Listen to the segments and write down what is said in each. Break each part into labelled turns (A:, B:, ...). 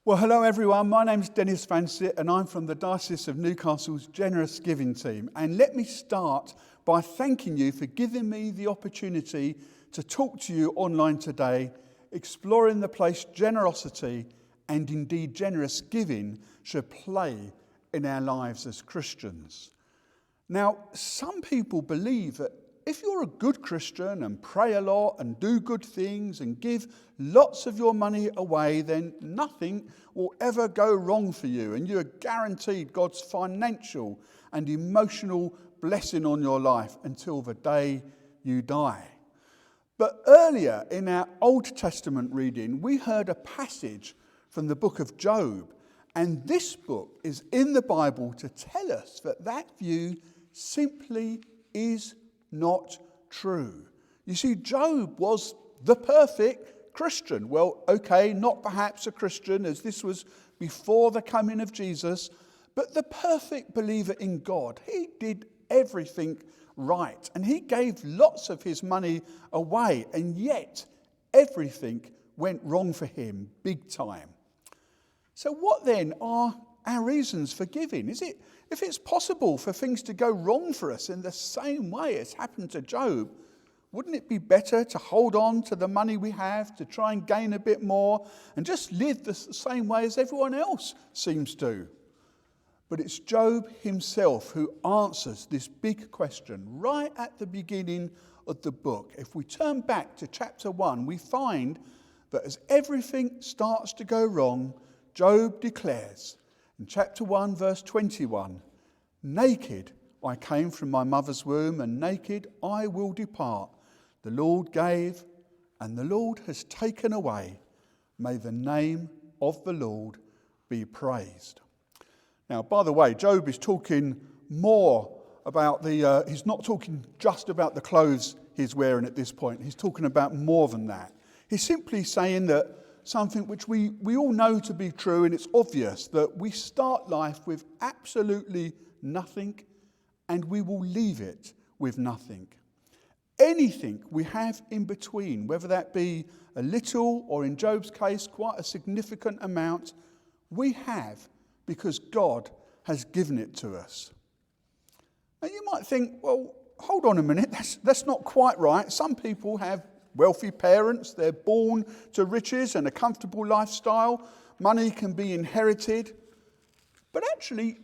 A: Well, hello everyone. My name's Dennis Fancett and I'm from the Diocese of Newcastle's Generous Giving team. And let me start by thanking you for giving me the opportunity to talk to you online today, exploring the place generosity and indeed generous giving should play in our lives as Christians. Now, some people believe that if you're a good Christian and pray a lot and do good things and give lots of your money away, then nothing will ever go wrong for you and you're guaranteed God's financial and emotional blessing on your life until the day you die. But earlier in our Old Testament reading, we heard a passage from the book of Job, and this book is in the Bible to tell us that view simply is not true. You see, Job was the perfect Christian. Well, okay, not perhaps a Christian, as this was before the coming of Jesus, but the perfect believer in God. He did everything right, and he gave lots of his money away, and yet everything went wrong for him, big time. So what then are our reasons for giving? If it's possible for things to go wrong for us in the same way as happened to Job, wouldn't it be better to hold on to the money we have, to try and gain a bit more, and just live the same way as everyone else seems to? But it's Job himself who answers this big question right at the beginning of the book. If we turn back to chapter 1, we find that as everything starts to go wrong, Job declares, in chapter 1, verse 21, "Naked I came from my mother's womb, and naked I will depart. The Lord gave, and the Lord has taken away. May the name of the Lord be praised." Now, by the way, Job is talking more about he's not talking just about the clothes he's wearing at this point. He's talking about more than that. He's simply saying that something which we all know to be true, and it's obvious that we start life with absolutely nothing and we will leave it with nothing. Anything we have in between, whether that be a little or in Job's case quite a significant amount, we have because God has given it to us. Now you might think, well, hold on a minute, that's not quite right. Some people have wealthy parents, they're born to riches and a comfortable lifestyle. Money can be inherited. But actually,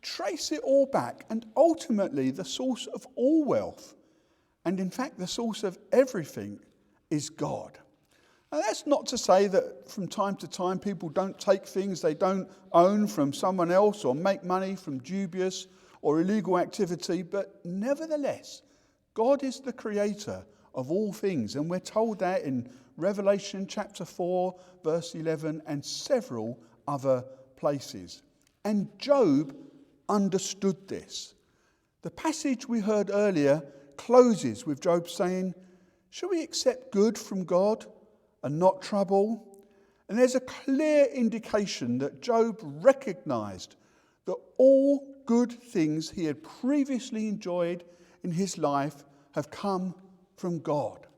A: trace it all back, and ultimately the source of all wealth, and in fact the source of everything, is God. Now that's not to say that from time to time people don't take things they don't own from someone else or make money from dubious or illegal activity, but nevertheless, God is the creator of all things, and we're told that in Revelation chapter 4, verse 11, and several other places. And Job understood this. The passage we heard earlier closes with Job saying, "Shall we accept good from God and not trouble?" And there's a clear indication that Job recognized that all good things he had previously enjoyed in his life have come from God.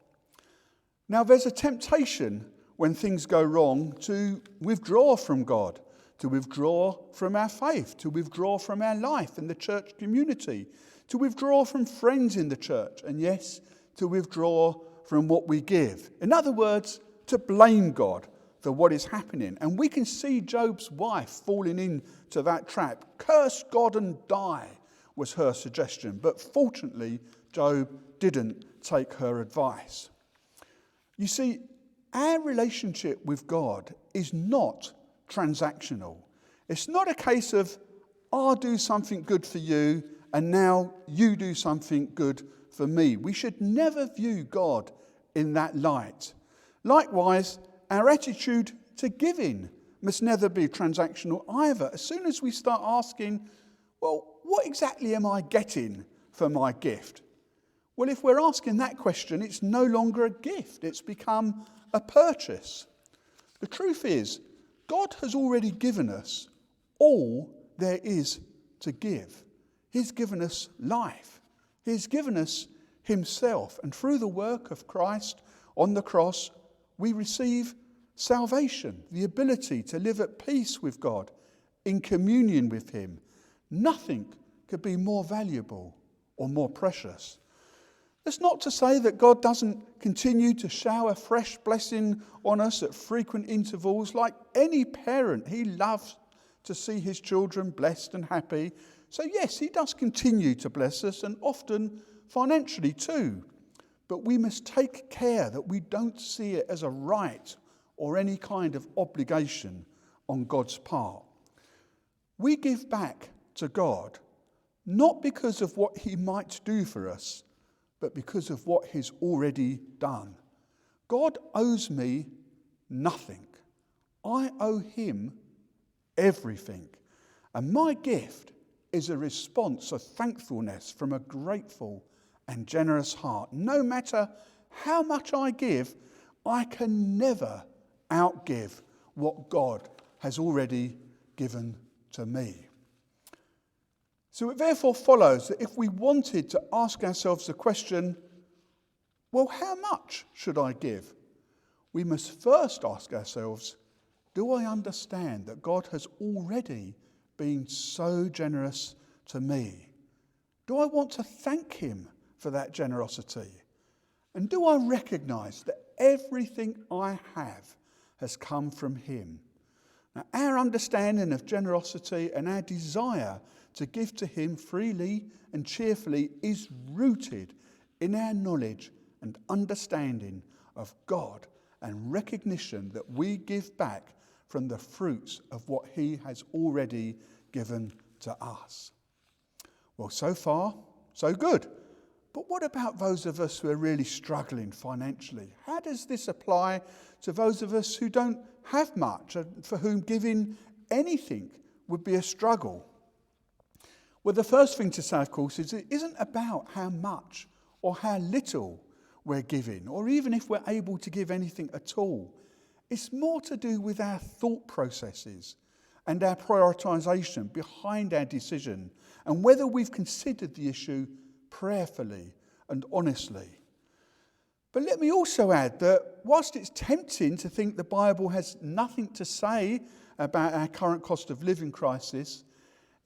A: Now there's a temptation when things go wrong to withdraw from God, to withdraw from our faith, to withdraw from our life in the church community, to withdraw from friends in the church, and yes, to withdraw from what we give. In other words, to blame God for what is happening. And we can see Job's wife falling into that trap. "Curse God and die," was her suggestion. But fortunately, Job didn't take her advice. You see, our relationship with God is not transactional. It's not a case of, I'll do something good for you and now you do something good for me. We should never view God in that light. Likewise, our attitude to giving must never be transactional either. As soon as we start asking, well, what exactly am I getting for my gift? Well, if we're asking that question, it's no longer a gift. It's become a purchase. The truth is, God has already given us all there is to give. He's given us life. He's given us himself. And through the work of Christ on the cross, we receive salvation, the ability to live at peace with God, in communion with him. Nothing could be more valuable or more precious. That's not to say that God doesn't continue to shower fresh blessing on us at frequent intervals. Like any parent, he loves to see his children blessed and happy. So yes, he does continue to bless us, and often financially too. But we must take care that we don't see it as a right or any kind of obligation on God's part. We give back to God not because of what he might do for us, but because of what he's already done. God owes me nothing. I owe him everything. And my gift is a response of thankfulness from a grateful and generous heart. No matter how much I give, I can never outgive what God has already given to me. So it therefore follows that if we wanted to ask ourselves the question, well, how much should I give? We must first ask ourselves, do I understand that God has already been so generous to me? Do I want to thank him for that generosity? And do I recognise that everything I have has come from him? Now, our understanding of generosity and our desire to give to him freely and cheerfully is rooted in our knowledge and understanding of God and recognition that we give back from the fruits of what he has already given to us. Well, so far, so good. But what about those of us who are really struggling financially? How does this apply to those of us who don't have much and for whom giving anything would be a struggle? Well, the first thing to say, of course, is it isn't about how much or how little we're giving, or even if we're able to give anything at all. It's more to do with our thought processes and our prioritisation behind our decision, and whether we've considered the issue prayerfully and honestly. But let me also add that whilst it's tempting to think the Bible has nothing to say about our current cost of living crisis,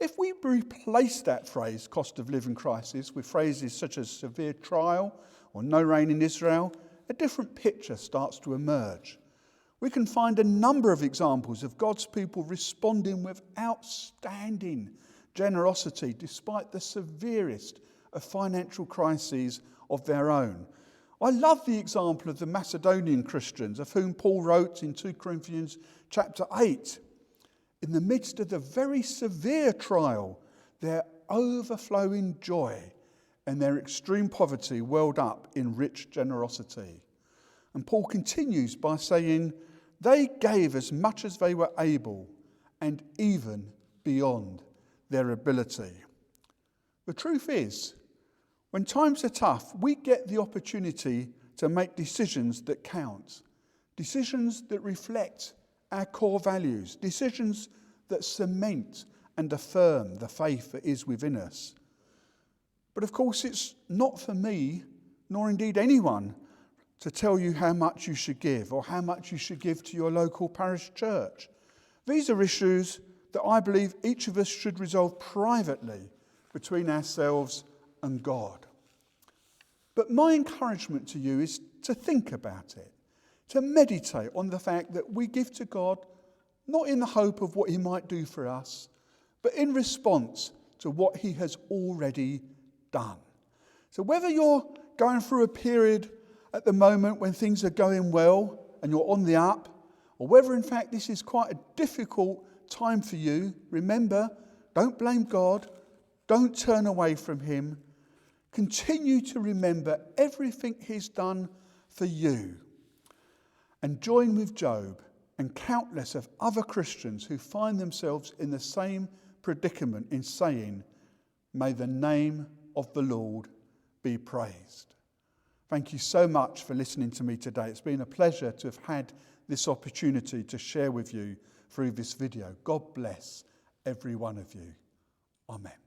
A: if we replace that phrase, cost of living crisis, with phrases such as severe trial or no rain in Israel, a different picture starts to emerge. We can find a number of examples of God's people responding with outstanding generosity despite the severest of financial crises of their own. I love the example of the Macedonian Christians, of whom Paul wrote in 2 Corinthians chapter 8. In the midst of the very severe trial, their overflowing joy and their extreme poverty welled up in rich generosity. And Paul continues by saying, they gave as much as they were able, and even beyond their ability. The truth is, when times are tough, we get the opportunity to make decisions that count, decisions that reflect our core values, decisions that cement and affirm the faith that is within us. But of course, it's not for me, nor indeed anyone, to tell you how much you should give or how much you should give to your local parish church. These are issues that I believe each of us should resolve privately between ourselves and God. But my encouragement to you is to think about it, to meditate on the fact that we give to God not in the hope of what he might do for us, but in response to what he has already done. So whether you're going through a period at the moment when things are going well and you're on the up, or whether in fact this is quite a difficult time for you, remember, don't blame God, don't turn away from him. Continue to remember everything he's done for you. And join with Job and countless of other Christians who find themselves in the same predicament in saying, may the name of the Lord be praised. Thank you so much for listening to me today. It's been a pleasure to have had this opportunity to share with you through this video. God bless every one of you. Amen.